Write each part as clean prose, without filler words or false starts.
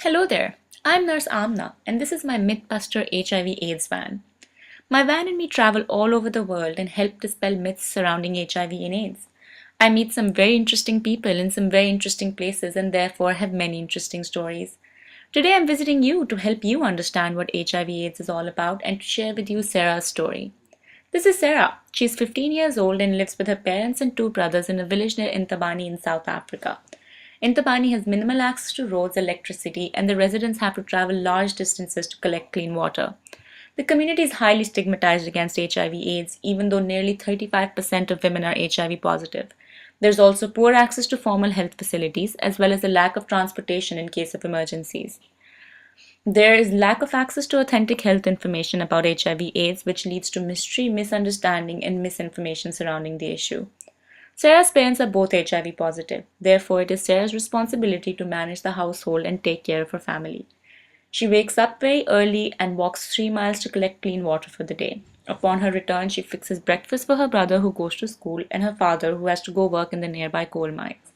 Hello there, I'm Nurse Amna, and this is my Mythbuster HIV/AIDS van. My van and me travel all over the world and help dispel myths surrounding HIV and AIDS. I meet some very interesting people in some very interesting places and therefore have many interesting stories. Today I'm visiting you to help you understand what HIV/AIDS is all about and to share with you Sarah's story. This is Sarah. She's 15 years old and lives with her parents and two brothers in a village near Intabani in South Africa. Intabani has minimal access to roads, electricity, and the residents have to travel large distances to collect clean water. The community is highly stigmatized against HIV/AIDS, even though nearly 35% of women are HIV positive. There's also poor access to formal health facilities, as well as a lack of transportation in case of emergencies. There is lack of access to authentic health information about HIV/AIDS, which leads to mystery, misunderstanding, and misinformation surrounding the issue. Sarah's parents are both HIV positive. Therefore, it is Sarah's responsibility to manage the household and take care of her family. She wakes up very early and walks 3 miles to collect clean water for the day. Upon her return, she fixes breakfast for her brother who goes to school and her father who has to go work in the nearby coal mines.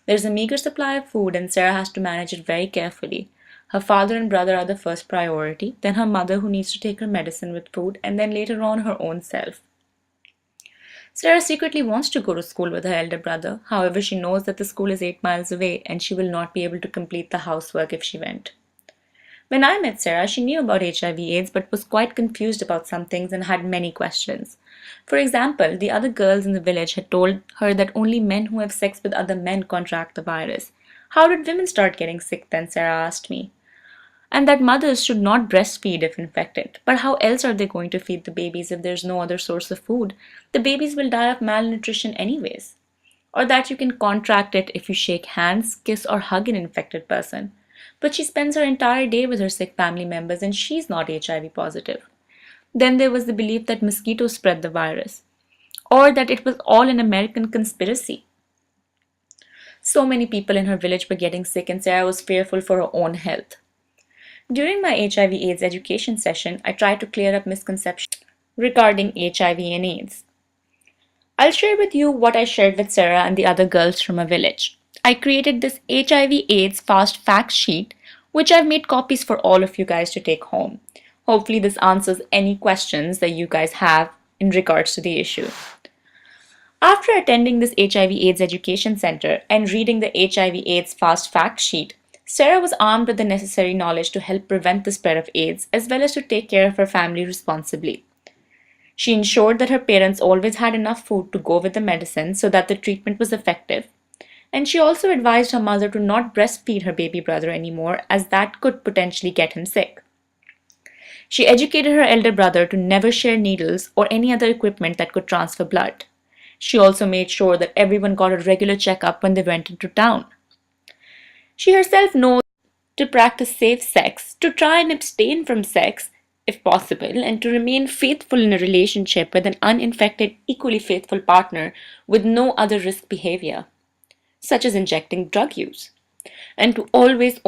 There's a meager supply of food and Sarah has to manage it very carefully. Her father and brother are the first priority, then her mother who needs to take her medicine with food, and then later on her own self. Sarah secretly wants to go to school with her elder brother. However, she knows that the school is 8 miles away and she will not be able to complete the housework if she went. When I met Sarah, she knew about HIV/AIDS but was quite confused about some things and had many questions. For example, the other girls in the village had told her that only men who have sex with other men contract the virus. How did women start getting sick then, Sarah asked me. And that mothers should not breastfeed if infected. But how else are they going to feed the babies if there's no other source of food? The babies will die of malnutrition anyways. Or that you can contract it if you shake hands, kiss, or hug an infected person. But she spends her entire day with her sick family members and she's not HIV positive. Then there was the belief that mosquitoes spread the virus, or that it was all an American conspiracy. So many people in her village were getting sick and Sarah was fearful for her own health. During my HIV/AIDS education session, I tried to clear up misconceptions regarding HIV and AIDS. I'll share with you what I shared with Sarah and the other girls from a village. I created this HIV/AIDS fast fact sheet, which I've made copies for all of you guys to take home. Hopefully this answers any questions that you guys have in regards to the issue. After attending this HIV/AIDS education center and reading the HIV/AIDS fast fact sheet, Sarah was armed with the necessary knowledge to help prevent the spread of AIDS as well as to take care of her family responsibly. She ensured that her parents always had enough food to go with the medicine so that the treatment was effective. And she also advised her mother to not breastfeed her baby brother anymore as that could potentially get him sick. She educated her elder brother to never share needles or any other equipment that could transfer blood. She also made sure that everyone got a regular checkup when they went into town. She herself knows to practice safe sex, to try and abstain from sex if possible, and to remain faithful in a relationship with an uninfected, equally faithful partner with no other risk behavior, such as injecting drug use, and to always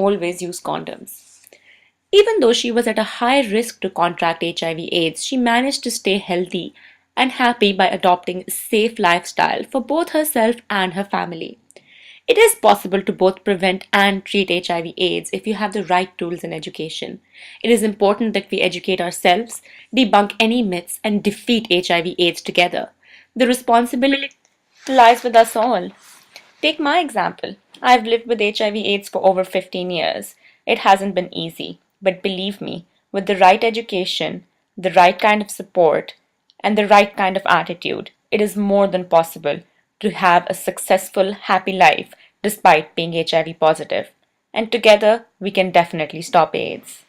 use condoms. Even though she was at a high risk to contract HIV/AIDS, she managed to stay healthy and happy by adopting a safe lifestyle for both herself and her family. It is possible to both prevent and treat HIV/AIDS if you have the right tools and education. It is important that we educate ourselves, debunk any myths, and defeat HIV/AIDS together. The responsibility lies with us all. Take my example. I've lived with HIV/AIDS for over 15 years. It hasn't been easy, but believe me, with the right education, the right kind of support, and the right kind of attitude, it is more than possible to have a successful, happy life despite being HIV positive. And together, we can definitely stop AIDS.